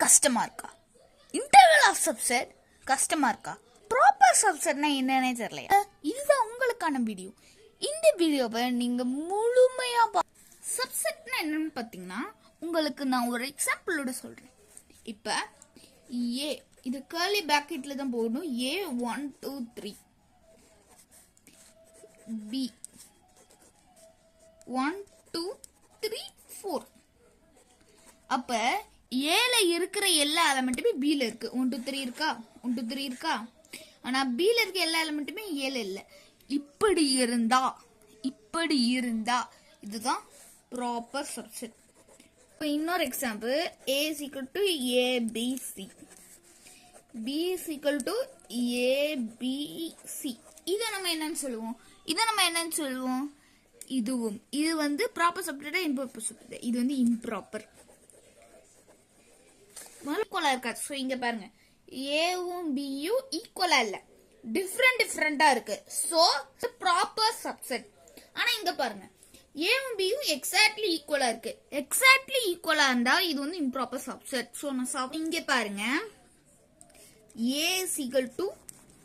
கஷ்டமா இருக்கா? Interval of subset கஷ்டமா இருக்கா? ப்ராப்பர் சப்செட்னா என்னன்னே தெரியலையா? இதுதான் உங்களுக்கான வீடியோ. இந்த வீடியோவை நீங்க முழுமையா சப்செட்னா என்னன்னு பார்த்தீங்கன்னா உங்களுக்கு நான் ஒரு எக்ஸாம்பிளோட சொல்றேன். இப்ப ஏ இது கர்லி பிராக்கெட்ல தான் போடணும். ஏ 1 2 3 பி 1 2 3 4. அப்ப ஏல இருக்கிற எல்லா எலமெண்ட்டுமே பில இருக்கு. 1 2 3 இருக்கா? 1 2 3 இருக்கா? ஆனா பில இருக்க எல்லா எலமெண்ட்டுமே ஏல இல்ல. இப்படி இருந்தா இதுதான் ப்ராப்பர் சப்செட். இப்போ இன்னொரு example, A is equal to ABC, B is equal to ABC. இதை நம்ம என்னன்னு சொல்லுவோம்? இது வந்து ப்ராப்பர் சப்செட்டா இம்ப்ராப்பர் சப்செட்? இது வந்து இம்ப்ராப்பர். ஈக்குவலா இருக்காது. ஸோ இங்க பாருங்க, ஏவும் பியும் ஈக்குவலா இல்ல, டிஃப்ரெண்டா இருக்கு. So proper subset. ஆனா இங்க பாருங்க, ஏவும் பியும் எக்ஸாக்ட்லி ஈக்குவலா இருக்கு. எக்ஸாக்ட்லி ஈக்குவலா இருந்தா இது வந்து இம்ப்ராப்பர் சப்செட். ஸோ நான் இங்க பாருங்க, A is equal to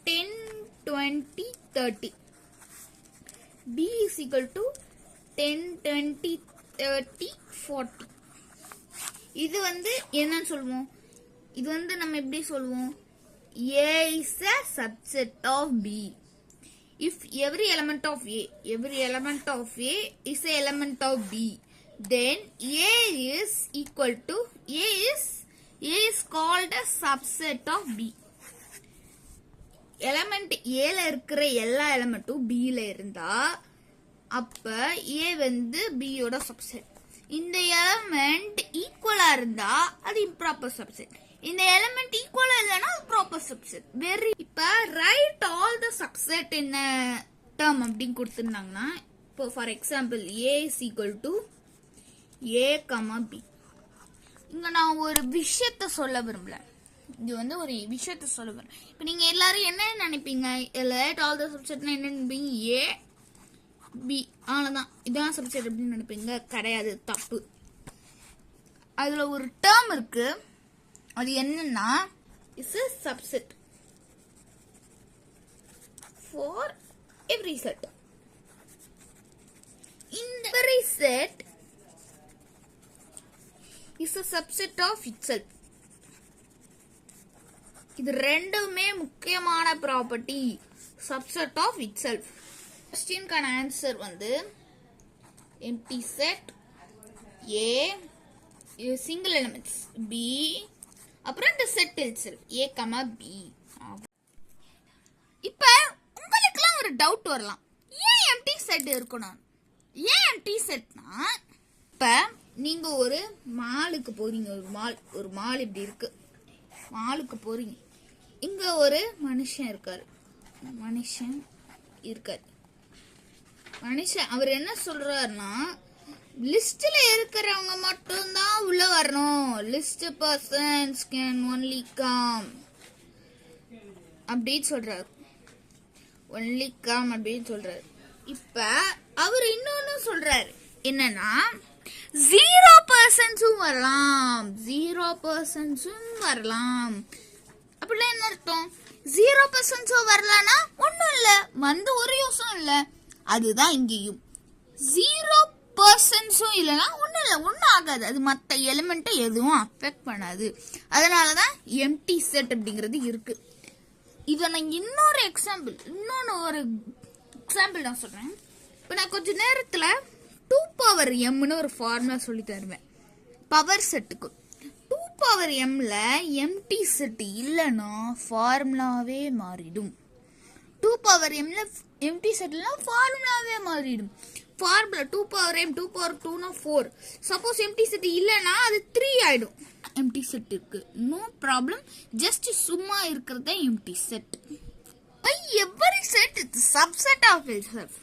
10 20 30, B is equal to 10 20 30 40. இது வந்து என்னன்னு சொல்லுவோம்? இது வந்து நம்ம எப்படி சொல்லுவோம்? A is a subset of B. If every element of A is a element of B, then A is called a subset of B. Element ஏல இருக்கிற எல்லா எலமெண்ட்டும் பில இருந்தா அப்ப ஏ வந்து பியோட சப்செட். இந்த எலமெண்ட் ஈக்குவலா இருந்தா அது இம்ப்ராப்பர் சப்செட். இந்த எலமெண்ட் ஈக்குவலா இல்லனா அது ப்ராப்பர் சப்செட். இப்ப right all the subset in a term அப்படி கொடுத்திருந்தாங்கன்னா, இப்போ for example A is equal to A, B. இங்க நான் ஒரு விஷயத்தை சொல்ல விரும்பல. இது வந்து ஒரு விஷயத்தை சொல்ல விரும்புறேன். இப்போ நீங்க எல்லாரும் என்ன நினைப்பீங்க? ரைட் ஆல் தி சப்செட்னா என்ன நினைப்பீங்க? A B, அவ்வளவுதான், இதான் சப்செட் அப்படின்னு நினைப்பீங்க. கிடையாது, தப்பு. அதுல ஒரு டேர்ம் இருக்கு, அது என்னன்னா is a subset for every set. இந்த every set is a subset of itself. இது ரெண்டுமே முக்கியமான ப்ராப்பர்ட்டி, subset of itself. கொஸ்டின்கான ஆன்சர் வந்து empty set A, single elements B, அப்புறம் இந்த செட் itself A, B. இப்ப உங்களுக்குலாம் ஒரு டவுட் வரலாம், ஏன் எம்டி செட் இருக்கணும்? ஏன் எம்டி செட்னா, இப்ப நீங்க ஒரு மாலுக்கு போறீங்க. ஒரு மால் இப்படி இருக்கு. மாலுக்கு போறீங்க. இங்க ஒரு மனுஷன் இருக்காரு. அவர் என்ன சொல்றாருன்னா, லிஸ்ட்ல இருக்கிறவங்க மட்டும் தான் உள்ள வரணும். List persons can only come அப்படின்னு சொல்றாரு. இப்ப அவர் இன்னொன்னு சொல்றாரு, என்னன்னா 0% வரலாம். அப்படிலாம் என்ன அர்த்தம்? 0% வரலாம்னா ஒண்ணும் இல்ல, வந்து ஒரு யோசனை இல்ல. அதுதான் இங்கேயும் 0% இல்லைன்னா ஒன்னும் ஆகாது. அது மற்ற எலிமெண்ட்டை எதுவும் அஃபெக்ட் பண்ணாது. அதனாலதான் எம்டி செட் அப்படிங்கிறது இருக்கு. இதை நான் இன்னொரு எக்ஸாம்பிள் நான் சொல்றேன். இப்ப நான் கொஞ்ச நேரத்துல 2m ஒரு ஃபார்முலா சொல்லி தருவேன் பவர் செட்டுக்கு. 2m எம்டி செட் இல்லைன்னா ஃபார்முலாவே மாறிடும். 2m எம்டி செட்னா ஃபார்முலாவே மாறிடும். Formula 2m 2 4. Suppose empty set இல்லைன்னா அது 3 ஆயிடும். எம்டி செட் இருக்கு, நோ ப்ராப்ளம். ஜஸ்ட் சும்மா இருக்கிறது தான் empty set. Every set is subset of itself.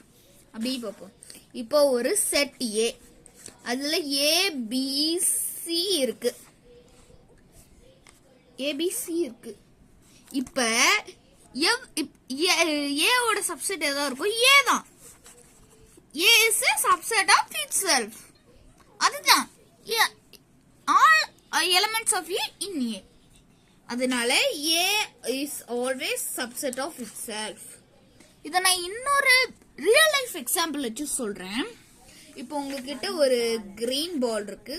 அப்படி பார்ப்போம். இப்போ ஒரு செட் A, அதுல ABC இருக்கு. இப்ப A ஓட சப்செட் ஏதோ இருக்கும், A தான். A is a subset of itself. அதுதான் elements of A in A. அதனால A is always subset of itself. இதை நான் இன்னொரு ரியல் லைஃப் எக்ஸாம்பிள் வச்சு சொல்றேன். இப்போ உங்ககிட்ட ஒரு கிரீன் பால் இருக்கு,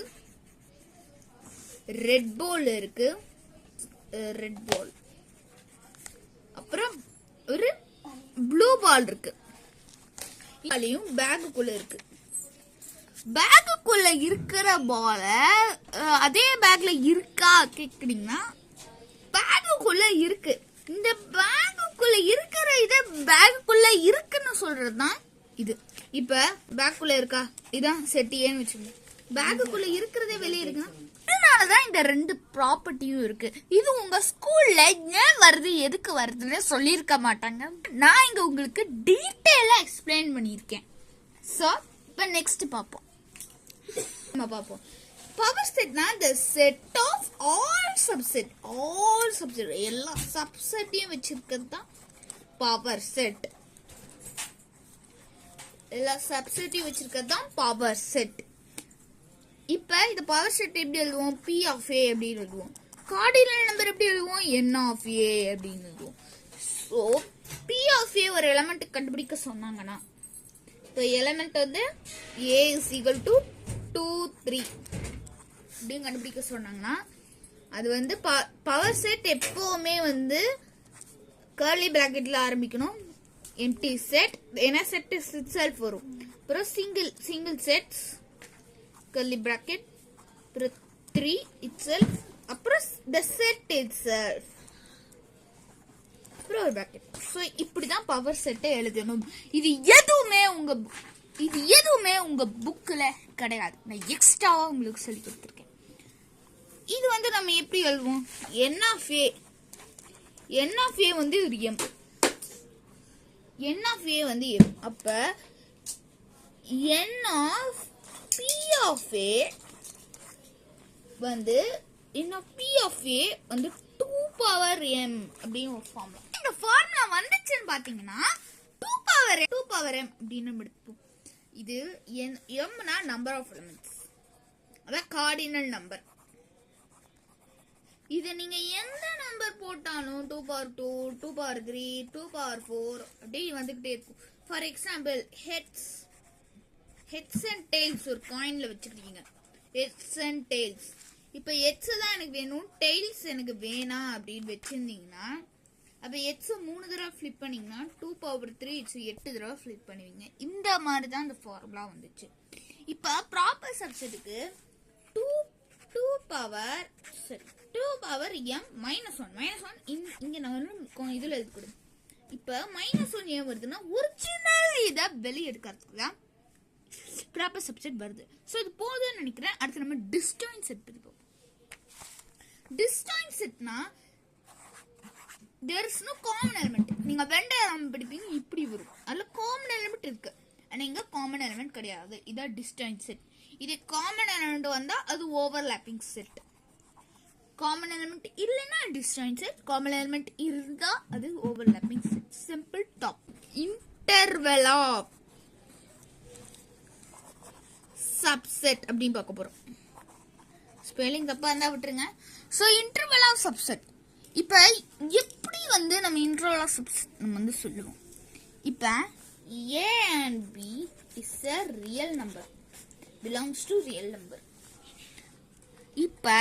ரெட் பால் இருக்கு, ரெட் பால், அப்புறம் ஒரு ப்ளூ பால் இருக்கு, பேக்குக்குள்ள இருக்கு. பேக்குக்குள்ள இருக்கிற பால அதே பேக்ல இருக்கா கேக்குறீங்கன்னா, பேக்குக்குள்ள இருக்கு. இந்த பேக்குக்குள்ள இருக்கிற இத பேக்குக்குள்ள இருக்குன்னு சொல்றதுதான் இது. இப்ப பேக்குள்ள இருக்கா, இதான் செட் ஏன்னு வச்சுக்கோங்க. பேக்குக்குள்ள இருக்கிறதே வெளியே இருக்குன்னா, அதனாலதான் இந்த ரெண்டு ப்ராப்பர்ட்டியும் இருக்கு. இது உங்க ஸ்கூல்ல ஏன் வருது எதுக்கு வருதுன்னு சொல்லியிருக்க மாட்டாங்க. நான் இங்க உங்களுக்கு டீட்டெயிலா எக்ஸ்பிளைன் பண்ணியிருக்கேன். சோ இப்ப நெக்ஸ்ட் பார்ப்போம். பவர் செட்னா the set of all subset எல்லா சப்செட்டையும் வச்சிருக்கிறது தான் பவர் செட். எல்லா சப்செட்டையும் வச்சிருக்கிறது தான் பவர் செட். இப்ப இந்த பவர் செட் எப்படி எழுதுவோம்? P of A அப்படின்னு எழுதுவோம். கார்டினல் நம்பர் எப்படி எழுதுவோம்? N of A அப்படின்னு எழுதுவோம். ஸோ P of A ஒரு எலமெண்ட் கண்டுபிடிக்க சொன்னாங்கன்னா, இப்போ எலமெண்ட் வந்து A is equal to 2 3 அப்படின்னு கண்டுபிடிக்க சொன்னாங்கன்னா, அது வந்து பவர் செட் எப்பவுமே வந்து கர்லி பிராக்கெட்ல ஆரம்பிக்கணும். எம்டி செட் ஏன்னா செட் இட்செல்ஃப் வரும். அப்புறம் single sets curly bracket, 3 itself, அப்புறம் the set itself, அப்புறம் ஒரு bracket. ஸோ இப்படிதான் பவர் செட்டை எழுதணும். இது எதுவுமே உங்க புக்ல கிடையாது. நான் எக்ஸ்ட்ராவா உங்களுக்கு சொல்லி கொடுத்துருக்கேன். இது வந்து நம்ம எப்படி எழுதுவோம்? N of A வந்து ஒரு M. N of A வந்து M. அப்ப N of P of A வந்து P of A வந்து 2 power M அப்படின்னு ஒரு ஃபார்முலா. இந்த ஃபார்முலா வந்துச்சுன்னு பாத்தீங்கன்னா 2 power M அப்படின்னு எடுப்போம். இது Mனா நம்பர் ஆஃப் எலிமெண்ட்ஸ், அதான் கார்டினல் நம்பர். இது நீங்க எந்த நம்பர் போட்டாலும் 2 power 2, 2 power 3, 2 power 4 அப்படி வந்துகிட்டே இருக்கும். For example heads and tails ஒரு காயின்ல வச்சிருக்கீங்க. Heads and tails. இப்ப ஹெட்ஸ் தான் எனக்கு வேணும், டெய்ல்ஸ் எனக்கு வேணாம் அப்படின்னு வச்சிருந்தீங்கன்னா, அப்ப ஹெட்ஸ் 3 தடவை ஃபிளிப் பண்ணீங்கன்னா 2 power 3 8 தடவை ஃபிளிப் பண்ணுவீங்க. இந்த மாதிரி தான் இந்த ஃபார்முலா வந்துச்சு. இப்ப ப்ராப்பர் சப்செட்டுக்கு 2 power M -1 இங்க நான் இதுல எழுதி கொடுங்க. இப்ப -1 ஏன் வருதுன்னா ஒரிஜினல் இதை வெளியே எடுக்கிறதுக்கு தான் ப்ராப்பர் சப்செட் வருது. ஸோ இது போதும்னு நினைக்கிறேன். அடுத்து நம்ம டிஸ்ஜாயின்ட் செட் பத்தி பார்ப்போம். டிஸ்ஜாயின்ட் செட்னா there is no common element. நீங்க வெண்டை எலமெண்ட் படிப்பீங்க, இப்படி வரும். அதுல காமன் எலிமெண்ட் இருக்கு, ஆனா இங்க காமன் எலிமெண்ட் கிடையாது. இதான் டிஸ்ஜாயின்ட் செட். இது காமன் எலிமெண்ட் வந்தா அது ஓவர்லாப்பிங் செட். காமன் எலிமெண்ட் இல்லைன்னா டிஸ்ஜாயின்ட் செட், காமன் எலிமெண்ட் இருந்தா அது overlapping set. Simple top. Interval of subset அப்படின்னு பார்க்க போறோம். ஸ்பெல்லிங் தப்பா இருந்தா விட்டுருங்க. So interval of subset. இப்ப எப்படி வந்து நம்ம இன்டர்வெல் ஆஃப் சப்செட் நம்ம வந்து சொல்லுவோம்? இப்ப A and B is a real number, belongs to real number. இப்ப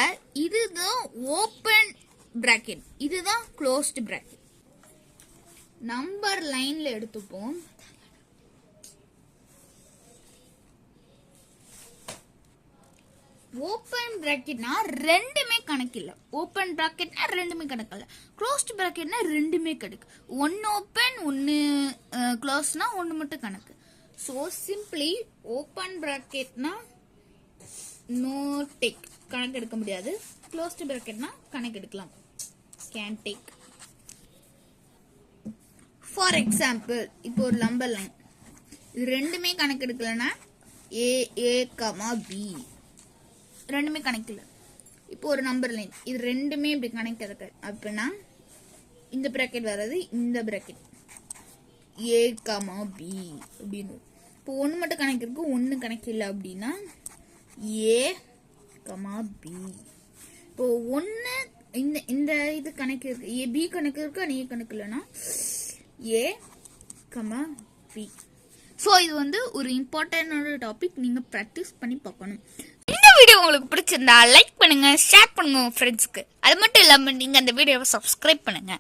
இதுதான் ஓபன் பிராக்கெட், இதுதான் க்ளோஸ்ட் பிராக்கெட். நம்பர் லைன்ல எடுத்துப்போம். ஓபன் பிராக்கெட்னா ரெண்டுமே கணக்கு இல்ல. ஓபன் பிராக்கெட்னா ரெண்டுமே கணக்கு இல்ல. க்ளோஸ்ட் பிராக்கெட்னா ரெண்டுமே கணக்கு. ஒன்னு ஓபன் ஒன்னு க்ளோஸ்னா ஒன்னு மட்டும் கணக்கு. ஸோ சிம்பிளி ஓபன் பிராக்கெட்னா நோ டேக், கணக்கு எடுக்க முடியாது. க்ளோஸ்ட் பிராக்கெட்னா கணக்கு எடுக்கலாம், கேன் டேக். ஃபார் எக்ஸாம்பிள் இப்போ ஒரு நம்பர் லைன், இது ரெண்டுமே கணக்கு எடுக்கலன்னா A, B ரெண்டுமே கணக்கில்லை. இப்போ ஒரு நம்பர் லைன், இது ரெண்டுமே இப்படி கணக்கு இருக்கு அப்படின்னா இந்த பிராக்கெட் வர்றது இந்த பிராக்கெட் A, B அப்படின்னு. இப்போ ஒன்று மட்டும் கணக்கு இருக்கு, ஒன்று கணக்கு இல்லை அப்படின்னா A, B. இப்போ ஒன்று இந்த இந்த இது கணக்கு இருக்கு, ஏ பி கணக்கு இருக்கு, ஏ கணக்கு இல்லைன்னா ஏ கமா பி. ஸோ இது வந்து ஒரு இம்பார்ட்டன்டான டாபிக், நீங்கள் ப்ராக்டிஸ் பண்ணி பார்க்கணும். இந்த வீடியோ உங்களுக்கு பிடிச்சிருந்தா லைக் பண்ணுங்க, ஷேர் பண்ணுங்க உங்க ஃப்ரெண்ட்ஸ்க்கு. அது மட்டும் இல்லாமல் நீங்கள் அந்த வீடியோவை சப்ஸ்கிரைப் பண்ணுங்க.